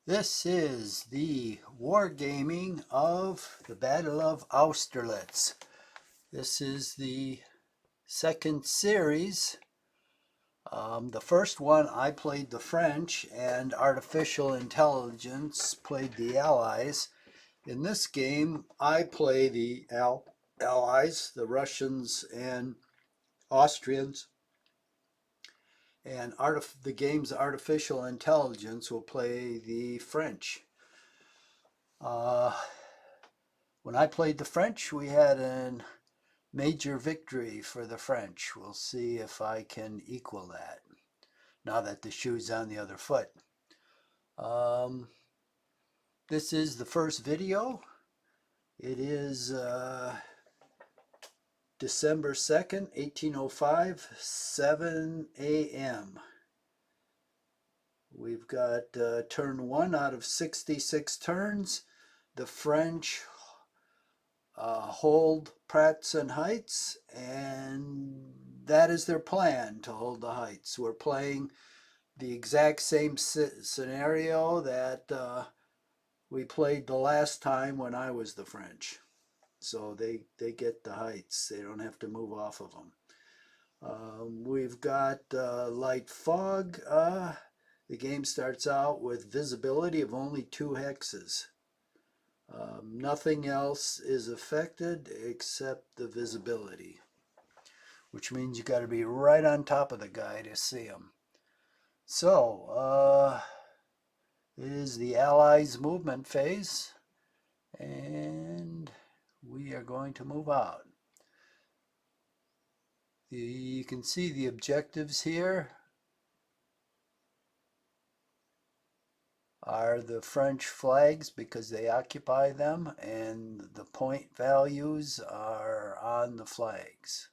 This is the wargaming of the Battle of Austerlitz. This is the second series. The first one I played the French and artificial intelligence played the Allies. In this game I play the Allies, the Russians and Austrians, and the game's artificial intelligence will play the French. When I played the French, we had a major victory for the French. We'll see if I can equal that now that the shoe's on the other foot. This is the first video. It is December 2nd, 1805, 7 a.m. We've got turn 1 out of 66 turns. The French hold Pratzen Heights, and that is their plan, to hold the heights. We're playing the exact same scenario that we played the last time when I was the French. So they get the heights. They don't have to move off of them. We've got light fog. The game starts out with visibility of only 2 hexes. Nothing else is affected except the visibility, which means you got to be right on top of the guy to see him. So, it is the Allies movement phase, and we are going to move out. You can see the objectives here are the French flags because they occupy them, and the point values are on the flags.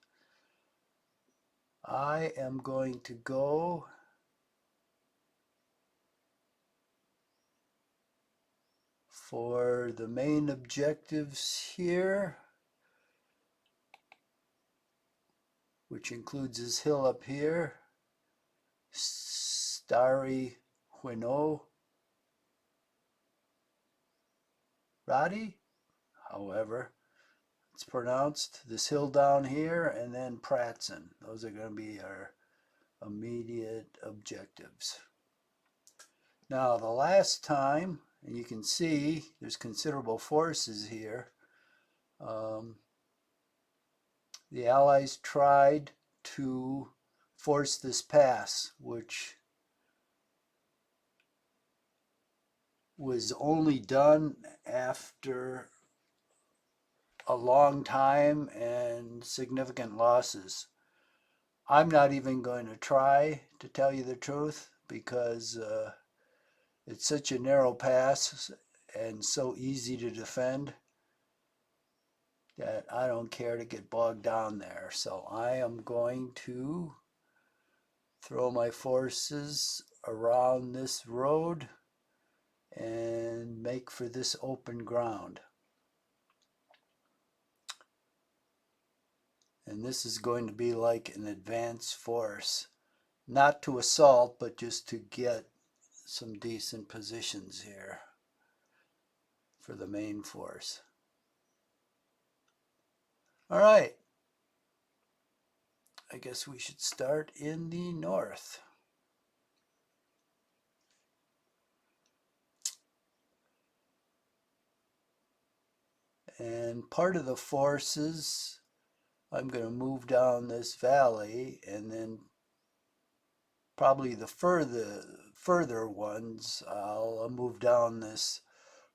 I am going to go for the main objectives here, which includes this hill up here, Starry Huino Radi, however it's pronounced, this hill down here, and then Pratzen. Those are going to be our immediate objectives. Now the last time, and you can see there's considerable forces here, the Allies tried to force this pass, which was only done after a long time and significant losses. I'm not even going to try, to tell you the truth, because it's such a narrow pass and so easy to defend that I don't care to get bogged down there. So I am going to throw my forces around this road and make for this open ground. And this is going to be like an advance force, not to assault, but just to get some decent positions here for the main force. All right, I guess we should start in the north. And part of the forces, I'm going to move down this valley, and then probably the further ones, I'll move down this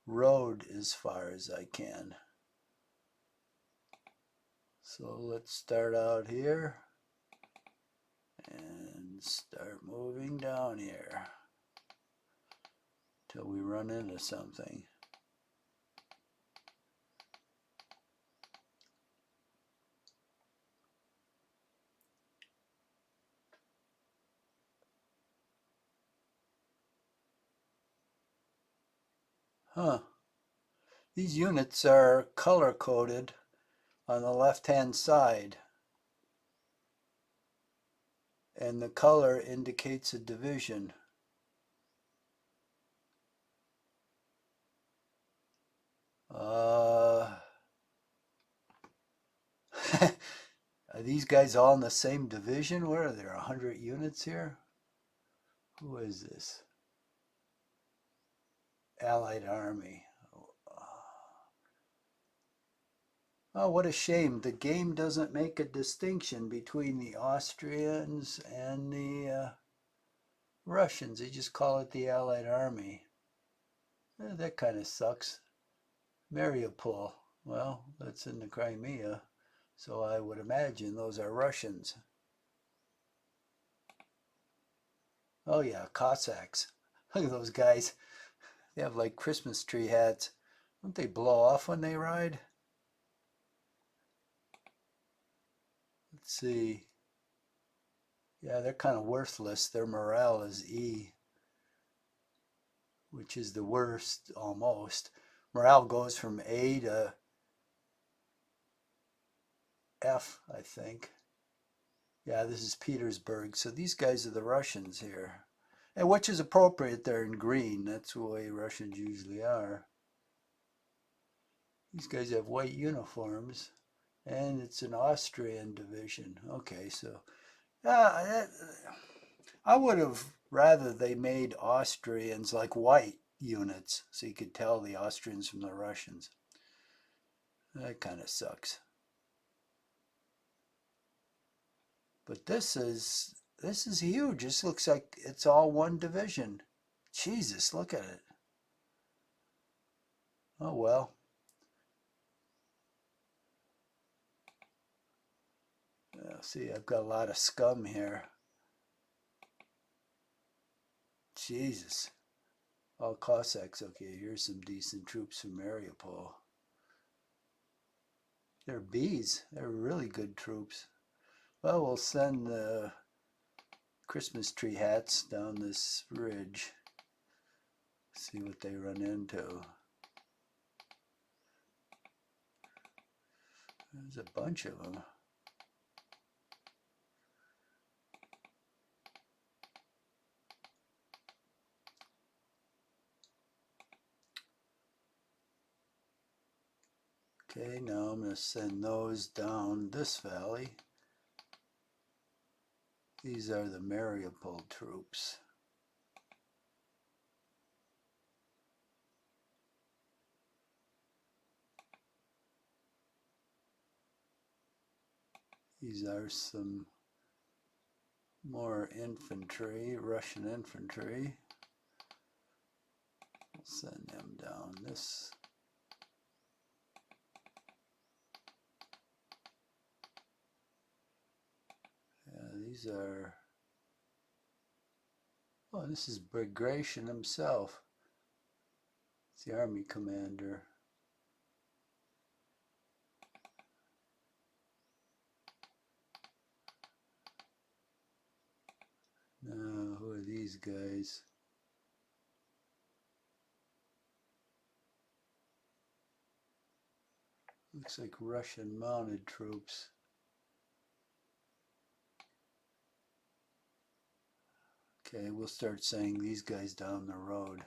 road as far as I can. So let's start out here and start moving down here till we run into something. These units are color coded on the left hand side, and the color indicates a division. Uh, are these guys all in the same division? Where are there? 100 units here? Who is this? Allied Army. Oh, what a shame. The game doesn't make a distinction between the Austrians and the Russians. They just call it the Allied Army. That kind of sucks. Mariupol. Well, that's in the Crimea, so I would imagine those are Russians. Oh yeah, Cossacks. Look at those guys. They have like Christmas tree hats. Don't they blow off when they ride? Let's see. Yeah, they're kind of worthless. Their morale is E, which is the worst almost. Morale goes from A to F, I think. Yeah, this is Petersburg. So these guys are the Russians here. And which is appropriate, they're in green. That's the way Russians usually are. These guys have white uniforms. And it's an Austrian division. Okay, so I would have rather they made Austrians like white units so you could tell the Austrians from the Russians. That kind of sucks. But this is huge. This looks like it's all one division. Jesus, look at it. Oh well. See, I've got a lot of scum here. Jesus. All Cossacks. Okay, here's some decent troops from Mariupol. They're bees. They're really good troops. Well, we'll send the Christmas tree hats down this ridge. See what they run into. There's a bunch of them. Okay, now I'm going to send those down this valley. These are the Mariupol troops. These are some more infantry, Russian infantry. We'll send them down this. These are, oh, this is Bagration himself. It's the army commander. Now, who are these guys? Looks like Russian mounted troops. Okay, we'll start saying these guys down the road.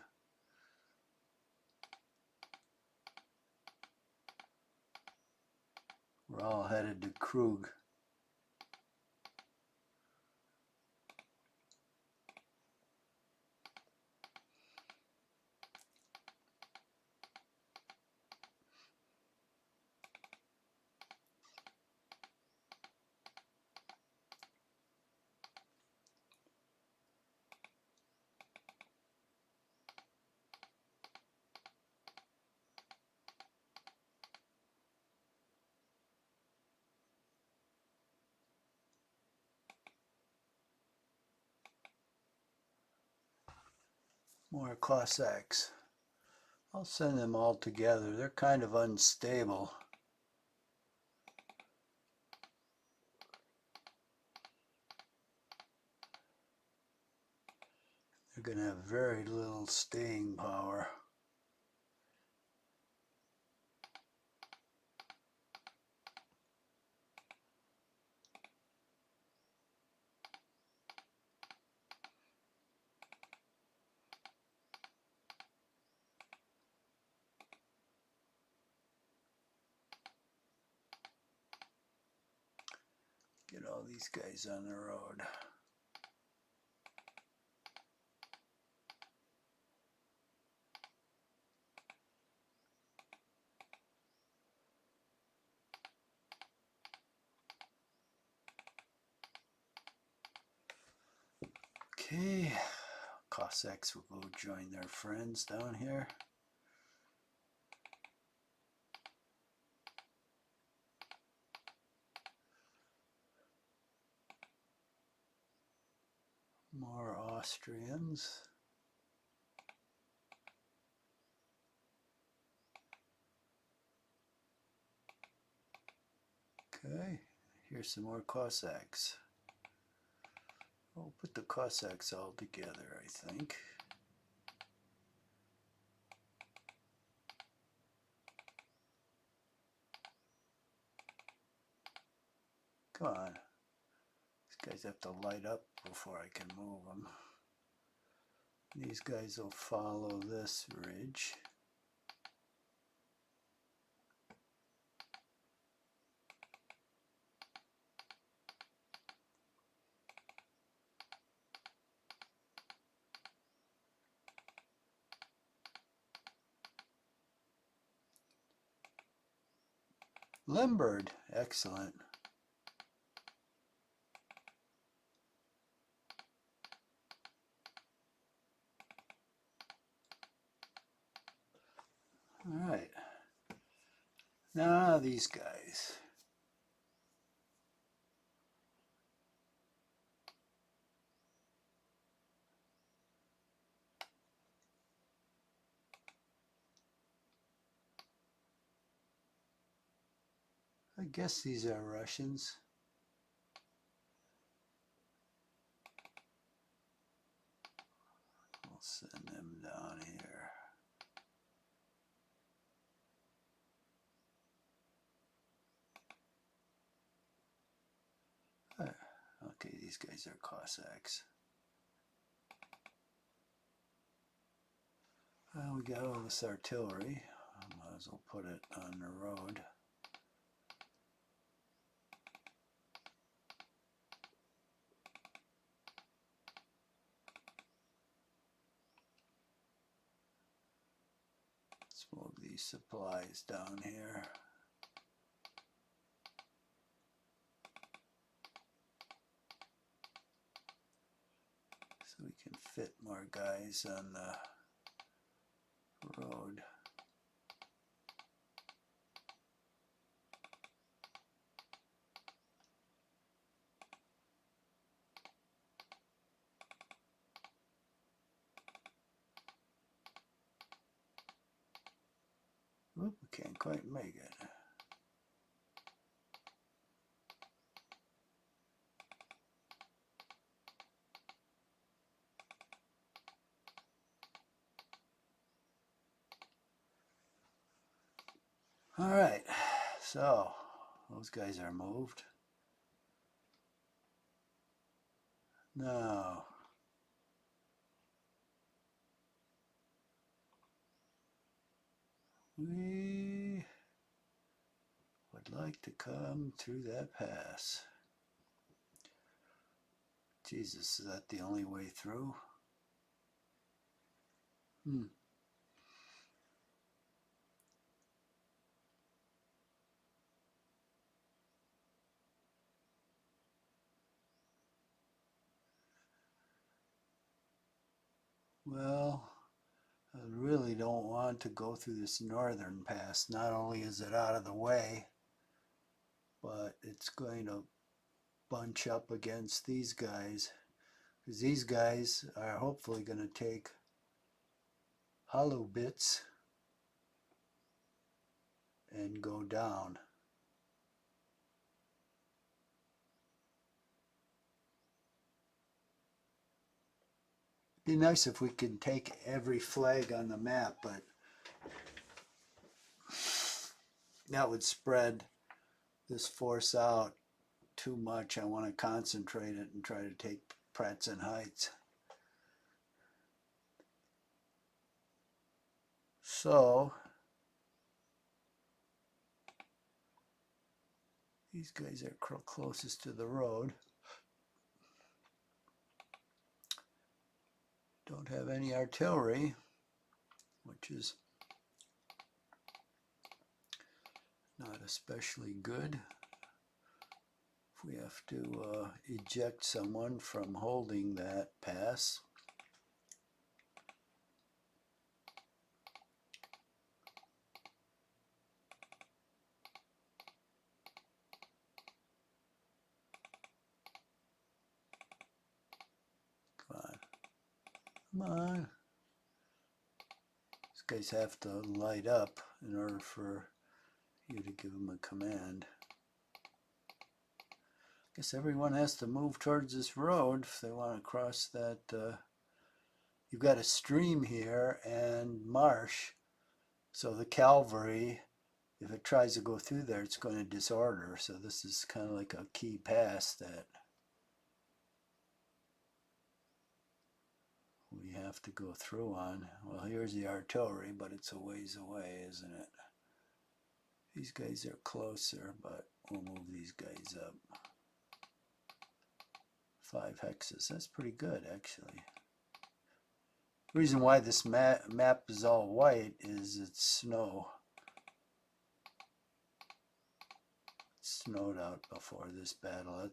We're all headed to Krug. More Cossacks. I'll send them all together. They're kind of unstable. They're going to have very little staying power. All these guys on the road. Okay, Cossacks will go join their friends down here. More Austrians. Okay, here's some more Cossacks. We'll put the Cossacks all together, I think. Come on. These guys have to light up before I can move them. These guys will follow this ridge. Limbered, excellent. All right. Now these guys. I guess these are Russians. We'll send them down here. Okay, these guys are Cossacks. Well, we got all this artillery. I might as well put it on the road. Let's move these supplies down here. So we can fit more guys on the road. Oop, we can't quite make it. All right, so those guys are moved. Now, we would like to come through that pass. Jesus, is that the only way through? Well, I really don't want to go through this northern pass. Not only is it out of the way, but it's going to bunch up against these guys, because these guys are hopefully going to take hollow bits and go down. It'd be nice if we could take every flag on the map, but that would spread this force out too much. I want to concentrate it and try to take Pratzen Heights. So These guys are closest to the road. Don't have any artillery, which is not especially good. If we have to eject someone from holding that pass. Come on. Come on. These guys have to light up in order for you to give them a command. I guess everyone has to move towards this road if they want to cross that. You've got a stream here and marsh, so the cavalry, if it tries to go through there, it's going to disorder. So this is kind of like a key pass that we have to go through on. Well, here's the artillery, but it's a ways away, isn't it? These guys are closer, but we'll move these guys up. 5 hexes. That's pretty good, actually. The reason why this map is all white is it's snow. It snowed out before this battle.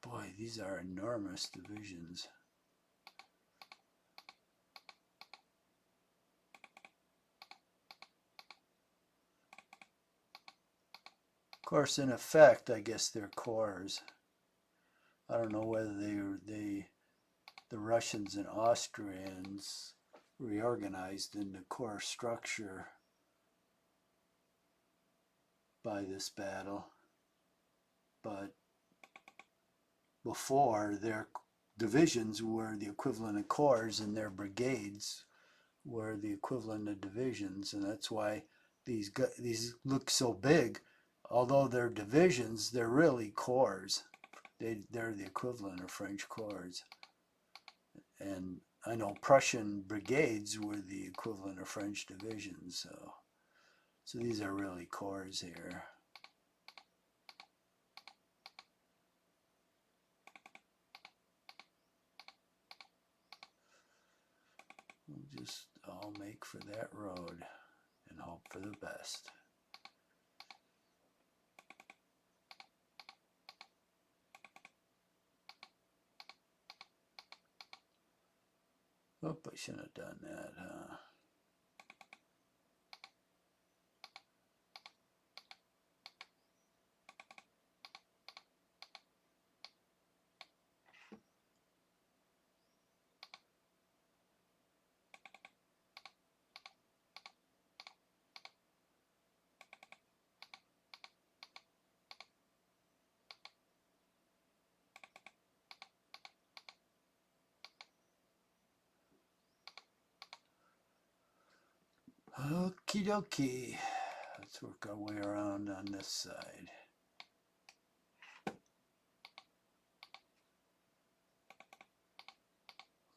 Boy, these are enormous divisions. Of course, in effect, I guess they're corps. I don't know whether the Russians and Austrians reorganized into corps structure by this battle, but before, their divisions were the equivalent of corps and their brigades were the equivalent of divisions, and that's why these look so big. Although they're divisions, they're really corps. They're the equivalent of French corps. And I know Prussian brigades were the equivalent of French divisions, so these are really corps here. We'll just all make for that road and hope for the best. Oop, I shouldn't have done that, huh? Okie dokie. Let's work our way around on this side.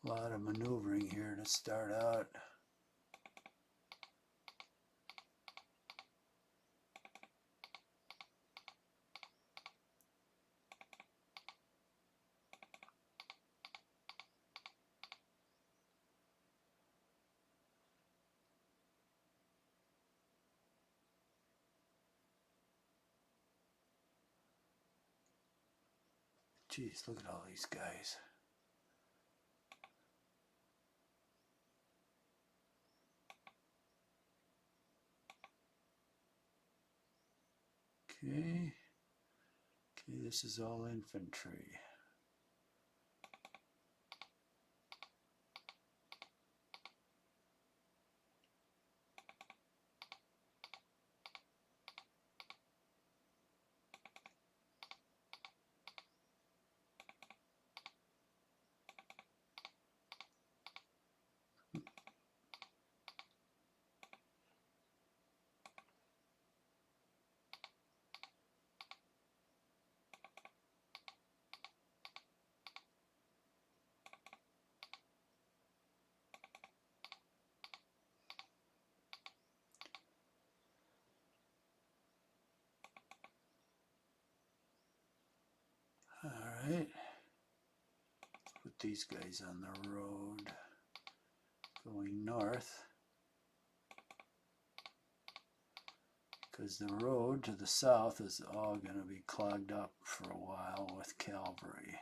A lot of maneuvering here to start out. Jeez, look at all these guys. Okay. Okay, this is all infantry. right. Put these guys on the road going north, because the road to the south is all going to be clogged up for a while with cavalry.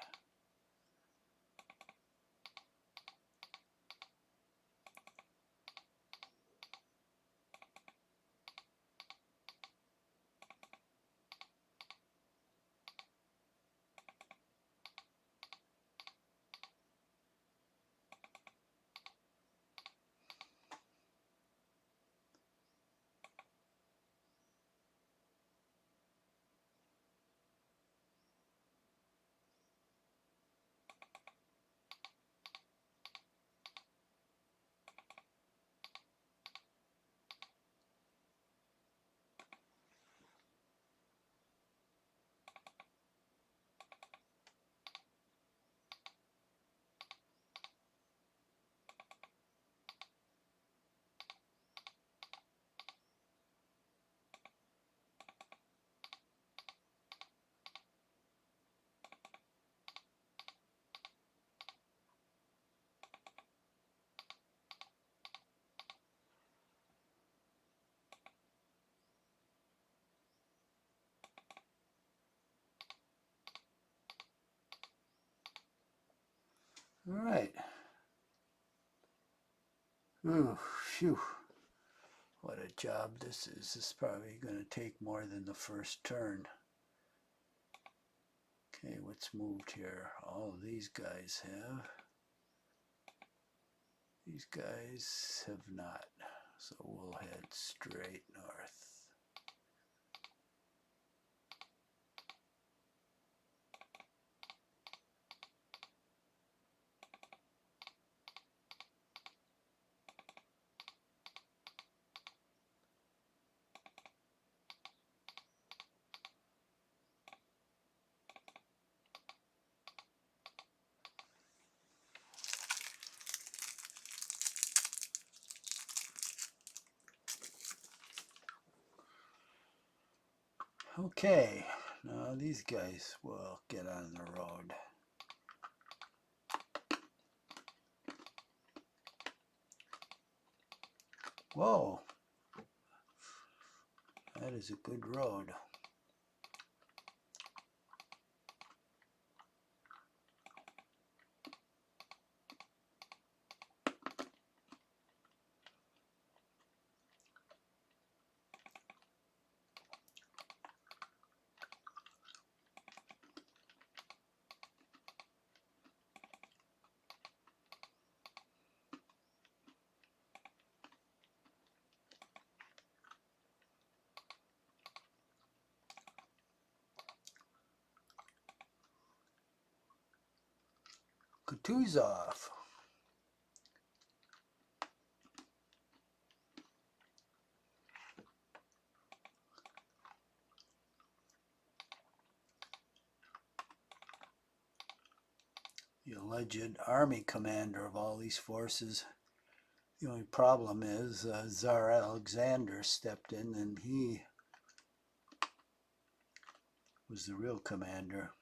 All right. Ooh, phew. What a job this is. This is probably going to take more than the first turn. Okay, what's moved here? All of these guys have. These guys have not. So we'll head straight north. Okay, now these guys will get on the road. Whoa, that is a good road. Kutuzov. The alleged army commander of all these forces. The only problem is Tsar Alexander stepped in and he was the real commander.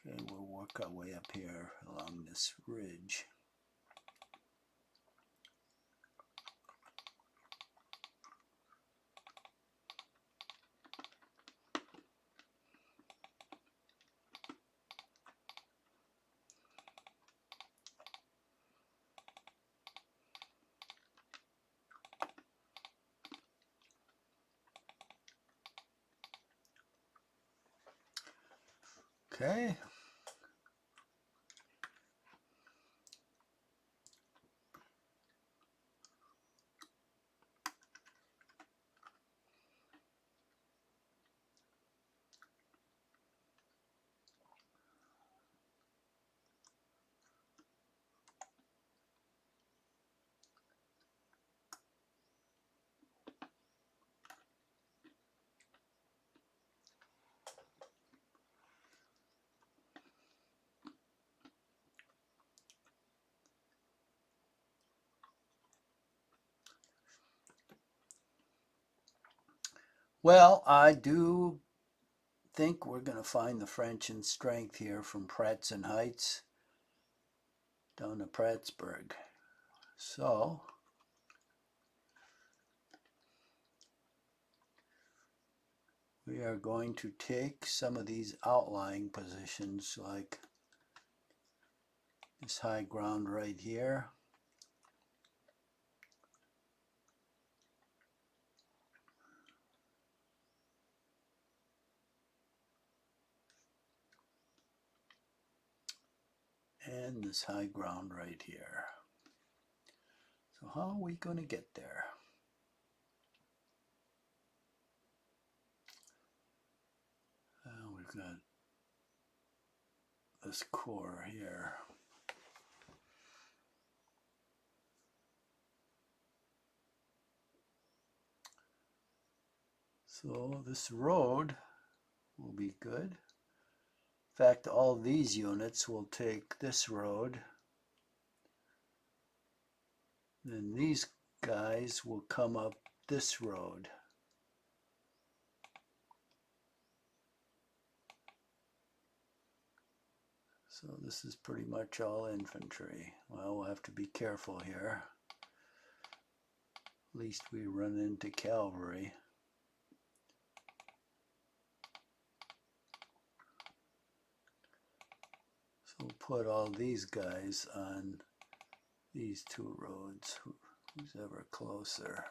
Okay, we'll work our way up here along this ridge. Okay. Well, I do think we're going to find the French in strength here from Pratzen Heights down to Prattsburg. So we are going to take some of these outlying positions like this high ground right here. And this high ground right here. So how are we going to get there? We've got this core here. So this road will be good. In fact, all these units will take this road. Then these guys will come up this road. So this is pretty much all infantry. Well, we'll have to be careful here. At least we run into cavalry. So we'll put all these guys on these two roads. Who's ever closer?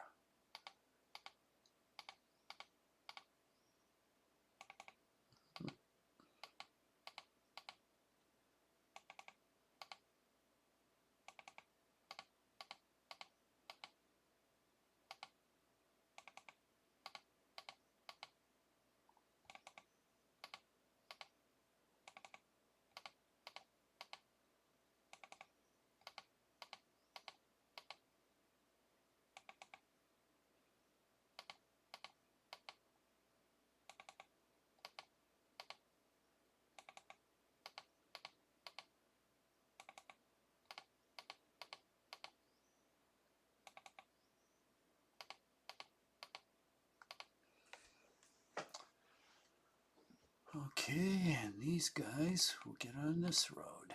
Okay, and these guys will get on this road.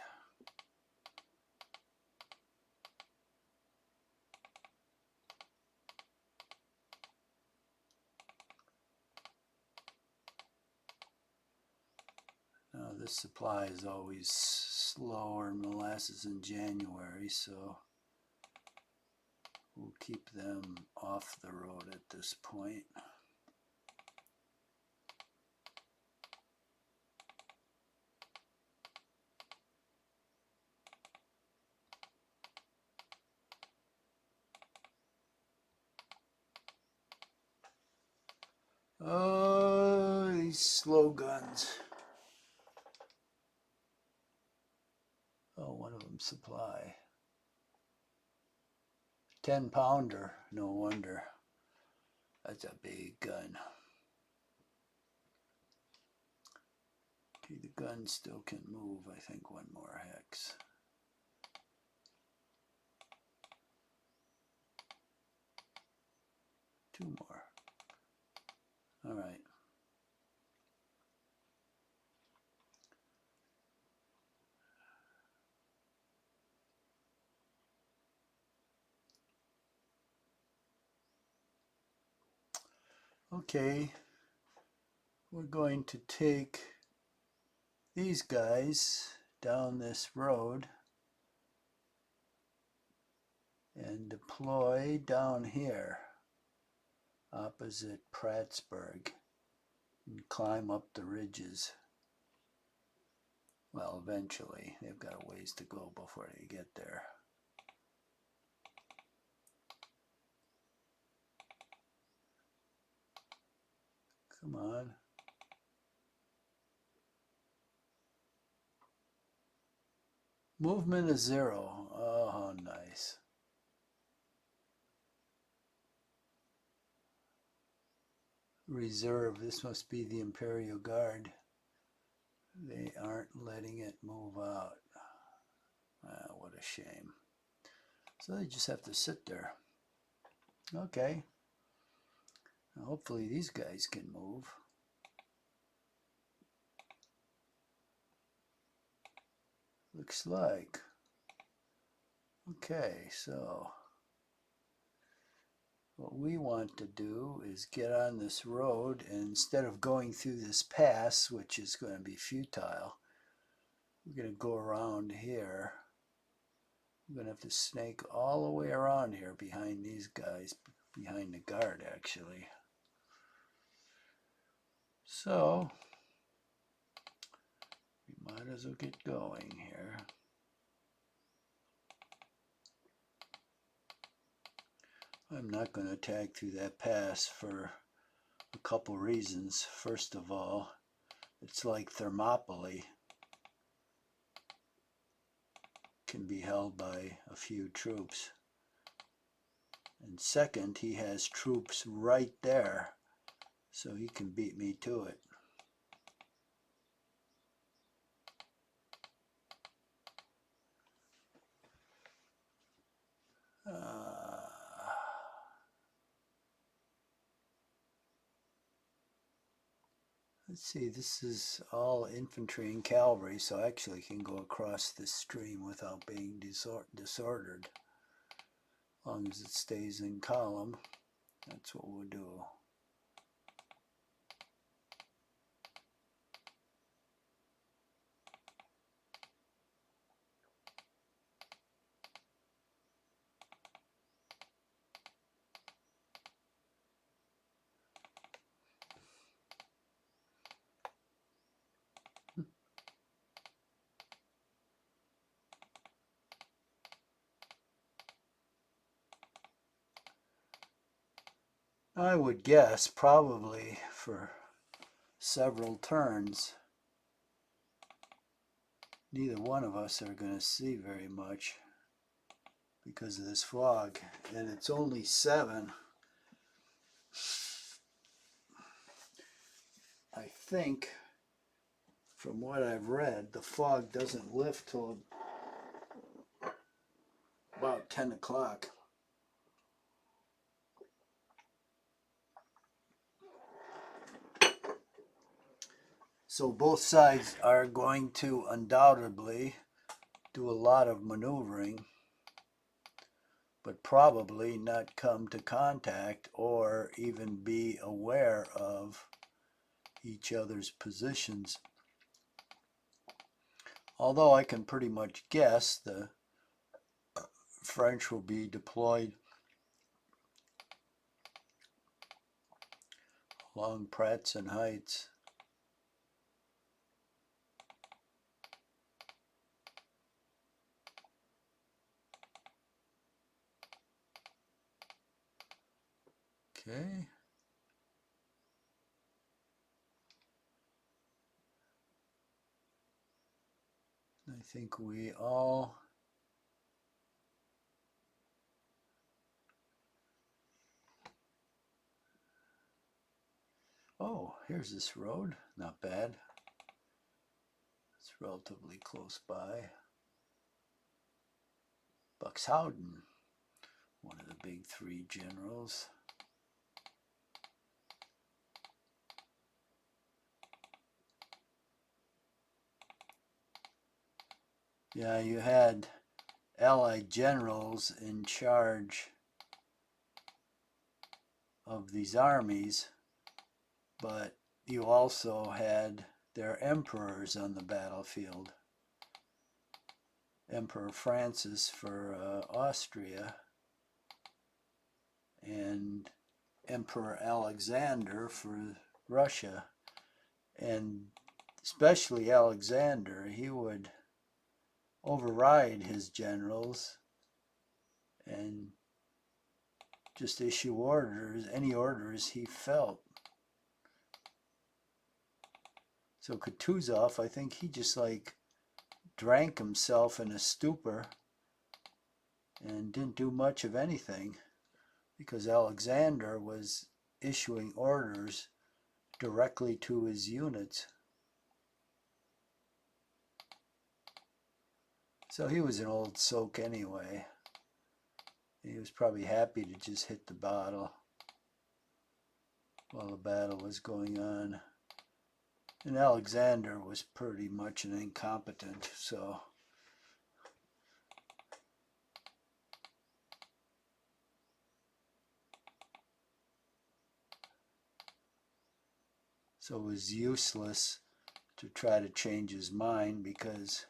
Now this supply is always slower in molasses in January, so we'll keep them off the road at this point. Oh, these slow guns. Oh, one of them supply. 10-pounder, no wonder. That's a big gun. Okay, the gun still can move, I think, one more hex. Two more. All right. Okay, we're going to take these guys down this road and deploy down here opposite Prattsburg and climb up the ridges. Well, eventually. They've got a ways to go before they get there. Come on. Movement is 0. Oh, how nice. Reserve. This must be the Imperial Guard. They aren't letting it move out. Ah, what a shame. So they just have to sit there. Okay. Hopefully these guys can move. Looks like. Okay, so what we want to do is get on this road, and instead of going through this pass, which is going to be futile, we're going to go around here. We're going to have to snake all the way around here behind these guys, behind the guard actually. So we might as well get going here. I'm not going to attack through that pass for a couple reasons. First of all, it's like Thermopylae, can be held by a few troops. And second, he has troops right there, so he can beat me to it. Let's see, this is all infantry and cavalry, so I actually can go across this stream without being disordered. As long as it stays in column, that's what we'll do. I would guess probably for several turns, neither one of us are going to see very much because of this fog, and it's only 7. I think, from what I've read, the fog doesn't lift till about 10 o'clock. So both sides are going to undoubtedly do a lot of maneuvering, but probably not come to contact or even be aware of each other's positions. Although I can pretty much guess the French will be deployed along Pratzen Heights. Okay. I think we all here's this road, not bad. It's relatively close by. Buxhowden, one of the big 3 generals. Yeah, you had Allied generals in charge of these armies, but you also had their emperors on the battlefield. Emperor Francis for Austria and Emperor Alexander for Russia. And especially Alexander, he would override his generals and just issue orders, any orders he felt. So Kutuzov, I think he just like drank himself in a stupor and didn't do much of anything because Alexander was issuing orders directly to his units. So he was an old soak anyway. He was probably happy to just hit the bottle. while the battle was going on. And Alexander was pretty much an incompetent, so it was useless to try to change his mind, because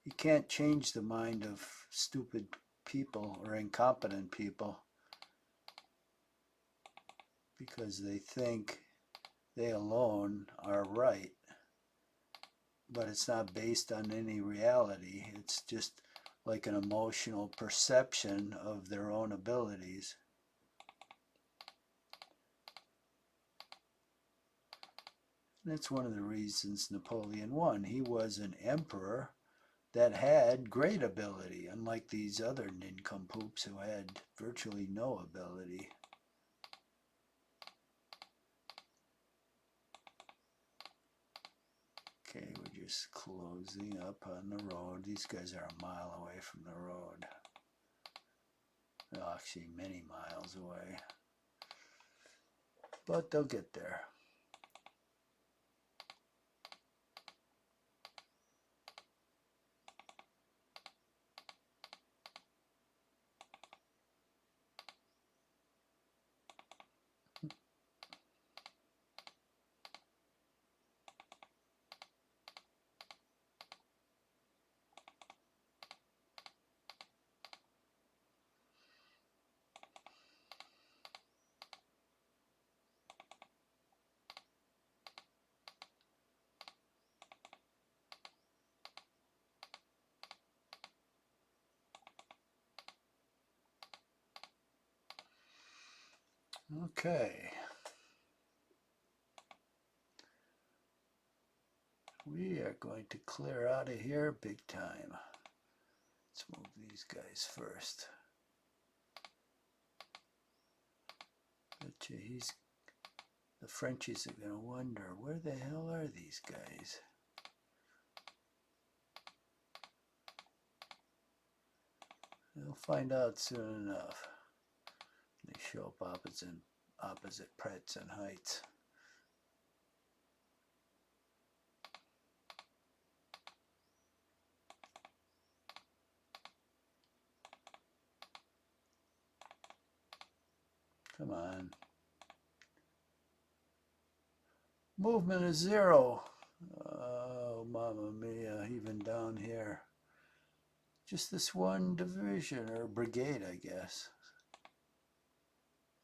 you can't change the mind of stupid people or incompetent people, because they think they alone are right. But it's not based on any reality. It's just like an emotional perception of their own abilities. And that's one of the reasons Napoleon won. He was an emperor that had great ability, unlike these other nincompoops who had virtually no ability. Okay, we're just closing up on the road. These guys are a mile away from the road. Well, actually many miles away. But they'll get there. Okay. We are going to clear out of here big time. Let's move these guys first. Bet you the Frenchies are going to wonder, where the hell are these guys? They'll find out soon enough. They show up opposite breadths and heights. Come on. Movement is 0. Oh, mamma mia, even down here. Just this one division, or brigade, I guess.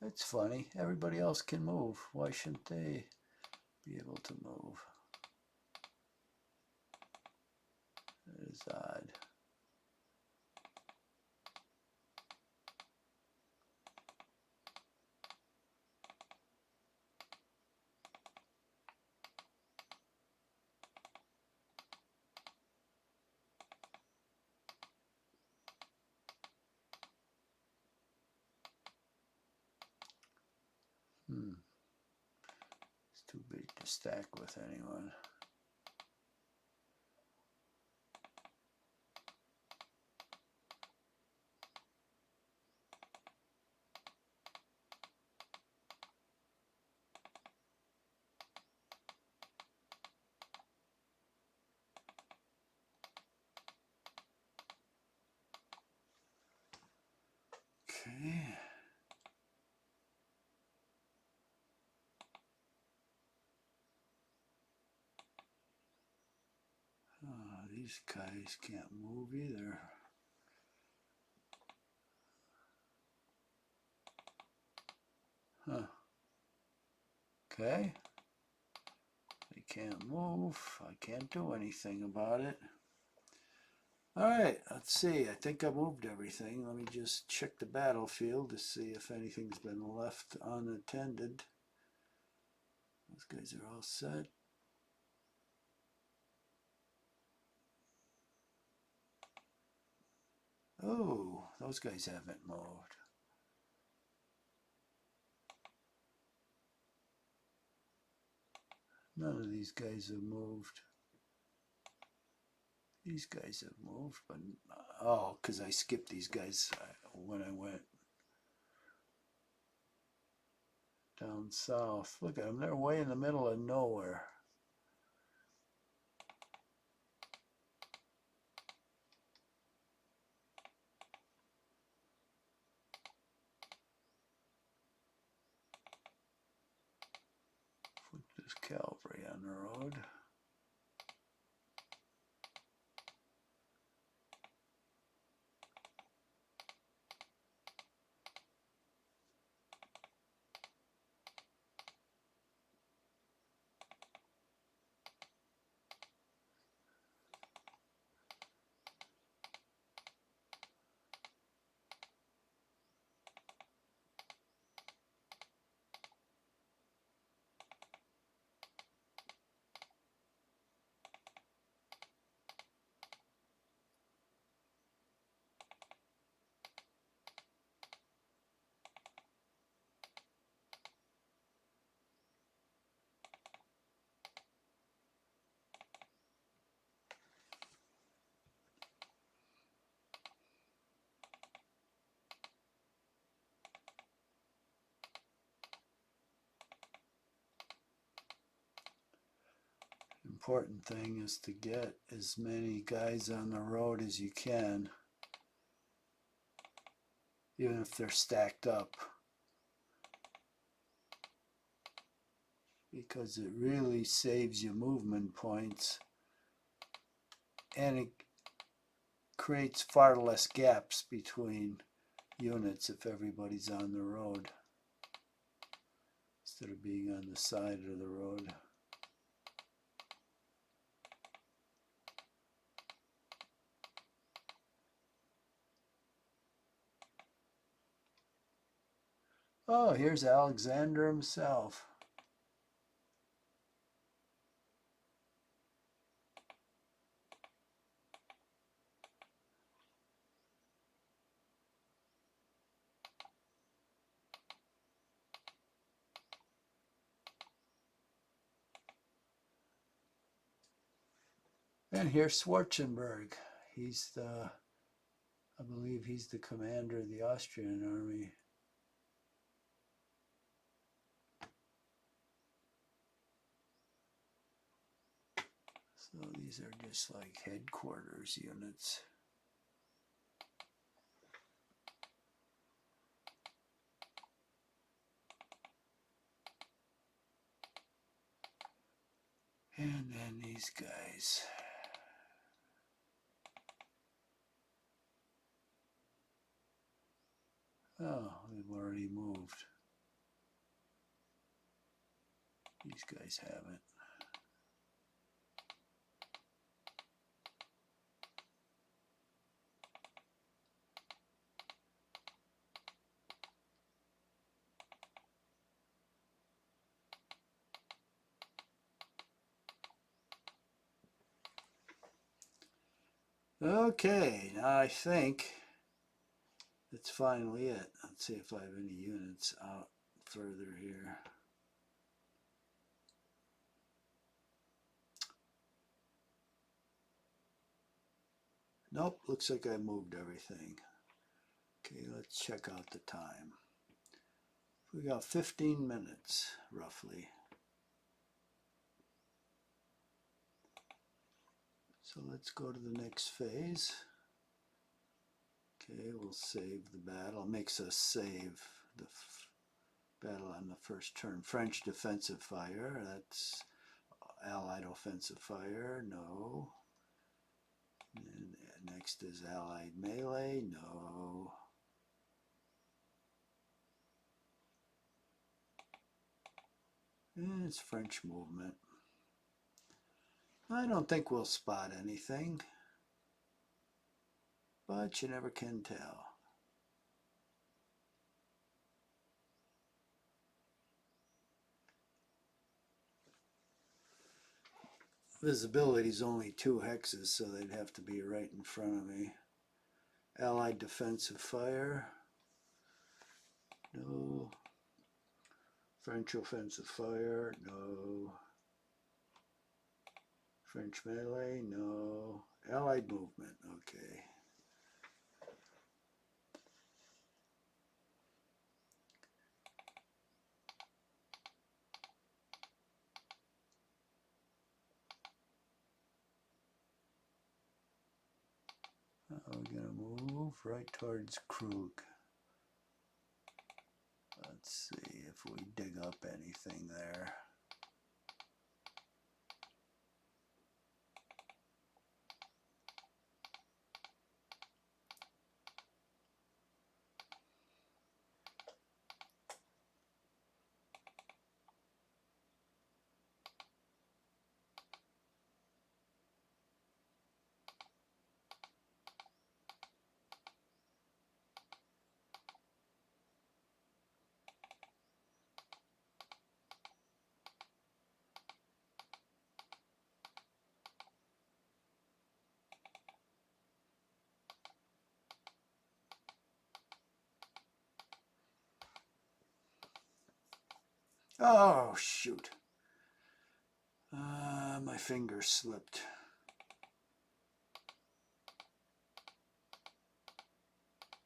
It's funny. Everybody else can move. Why shouldn't they be able to move? That is odd. It's too big to stack with anyone. Okay. Oh, these guys can't move either. Huh. Okay. They can't move. I can't do anything about it. Alright, let's see. I think I moved everything. Let me just check the battlefield to see if anything's been left unattended. Those guys are all set. Oh, those guys haven't moved. None of these guys have moved. These guys have moved, but oh, because I skipped these guys when I went. down south. Look at them, they're way in the middle of nowhere. Put this cavalry on the road. Important thing is to get as many guys on the road as you can, even if they're stacked up, because it really saves you movement points and it creates far less gaps between units if everybody's on the road instead of being on the side of the road. Oh, here's Alexander himself. And here's Schwarzenberg. He's the, I believe he's the commander of the Austrian army. So these are just like headquarters units. And then these guys. Oh, they've already moved. These guys haven't. Okay, now I think that's finally it. Let's see if I have any units out further here. Nope, looks like I moved everything. Okay, let's check out the time. We got 15 minutes, roughly. So let's go to the next phase. Okay, we'll save the battle. Makes us save the battle on the first turn. French defensive fire, that's Allied offensive fire, no. And next is Allied melee, no. And it's French movement. I don't think we'll spot anything, but you never can tell. Visibility is only 2 hexes, so they'd have to be right in front of me. Allied defensive fire, no. French offensive fire, no. French melee, no. Allied movement, okay. We're going to move right towards Krug. Let's see if we dig up anything there. Oh, shoot. My finger slipped.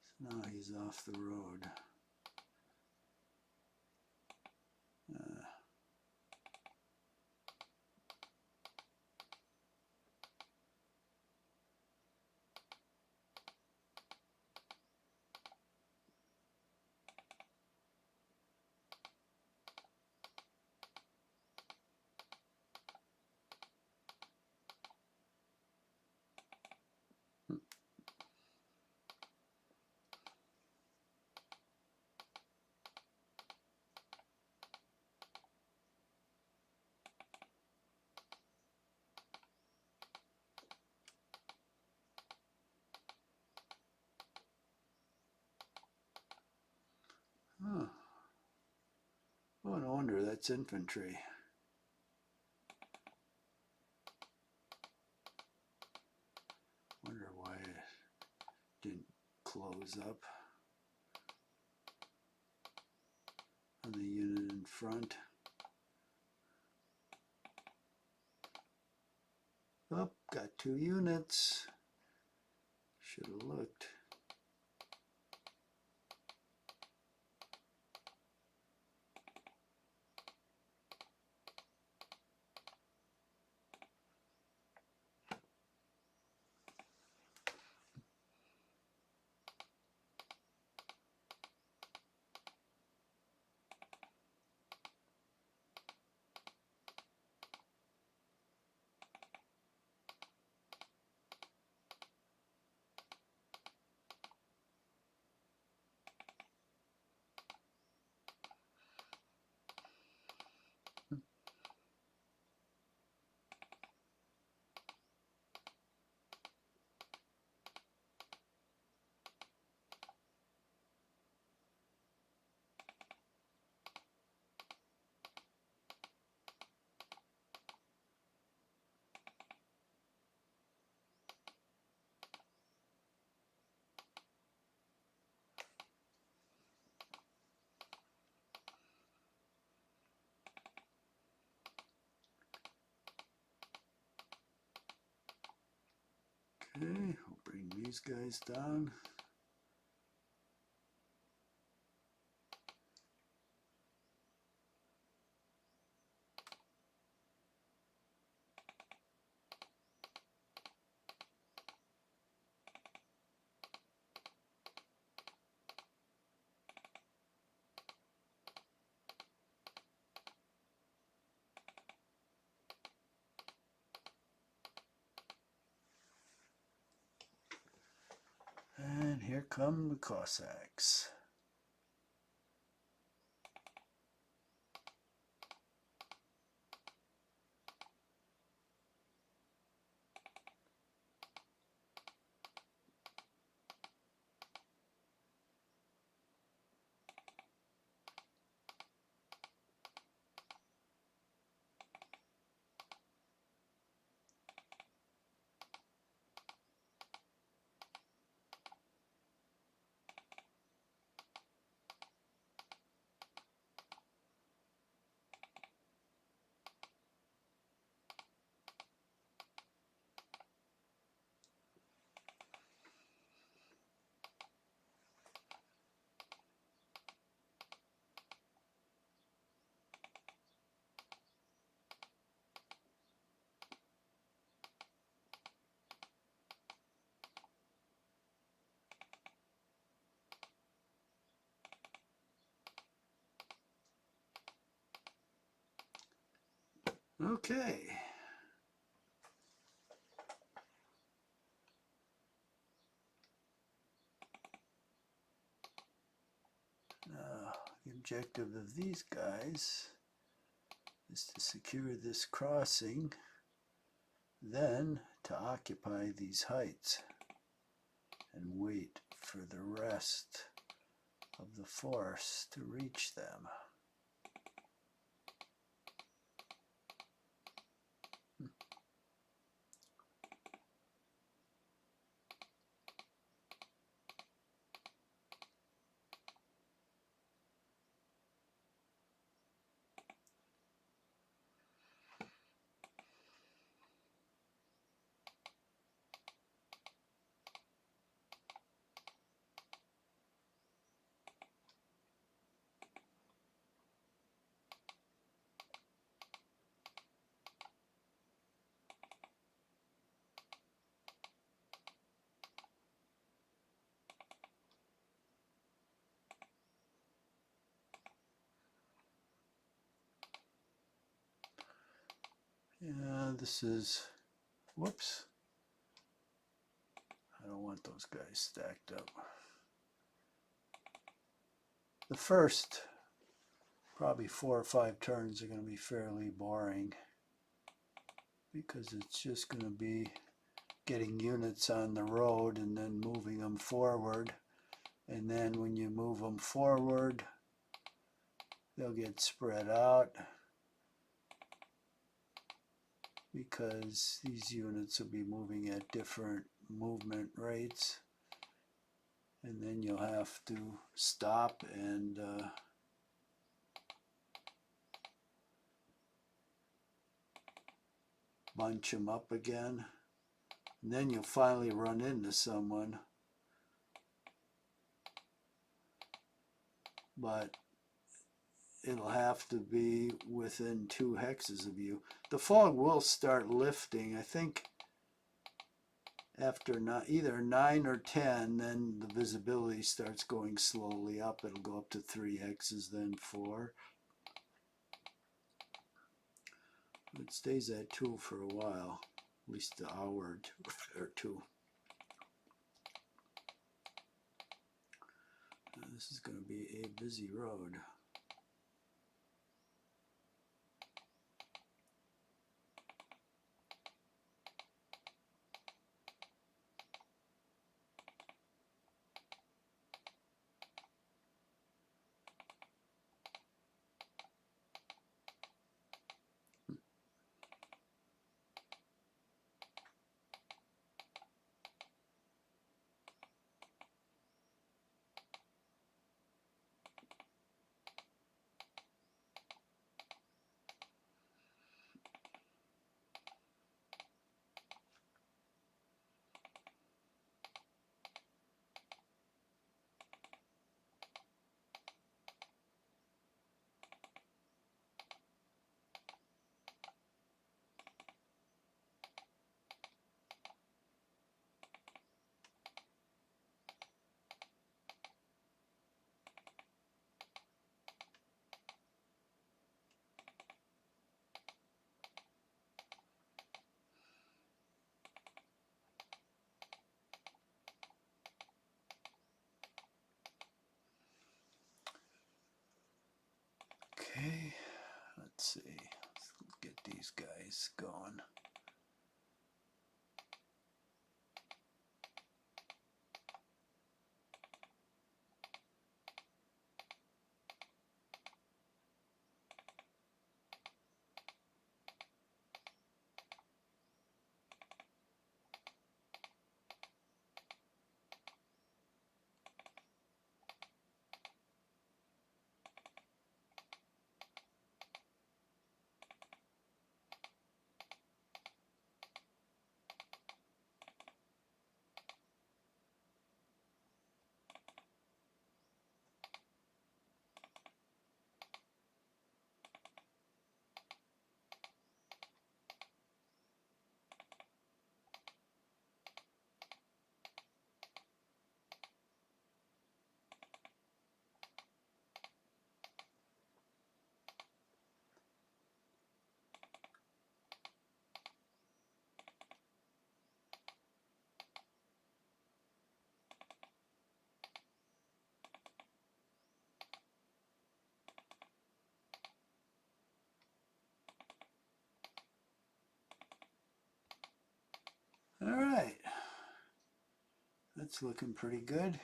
So now he's off the road. Huh. Oh, no wonder that's infantry. Wonder why it didn't close up on the unit in front. Oh, got 2 units. Should have looked. Okay, I'll bring these guys down. And here come the Cossacks. Okay. Now, the objective of these guys is to secure this crossing, then to occupy these heights and wait for the rest of the force to reach them. Yeah, this is, whoops. I don't want those guys stacked up. The first probably 4 or 5 turns are going to be fairly boring because it's just going to be getting units on the road and then moving them forward. And then when you move them forward, they'll get spread out because these units will be moving at different movement rates. And then you'll have to stop and bunch them up again. And then you'll finally run into someone. But it'll have to be within 2 hexes of you. The fog will start lifting, I think, after either 9 or 10, then the visibility starts going slowly up. It'll go up to 3 hexes, then 4. It stays at 2 for a while, at least an hour or two. This is going to be a busy road. Okay, let's see. Let's get these guys going. That's looking pretty good.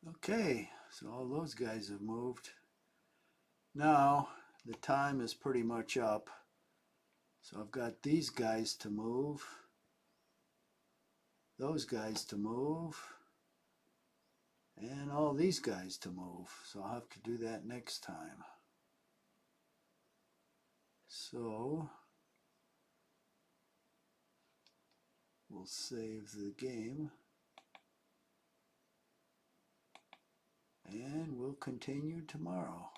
Okay, so all those guys have moved. Now the time is pretty much up. So I've got these guys to move, those guys to move, and all these guys to move. So I'll have to do that next time. So we'll save the game and we'll continue tomorrow.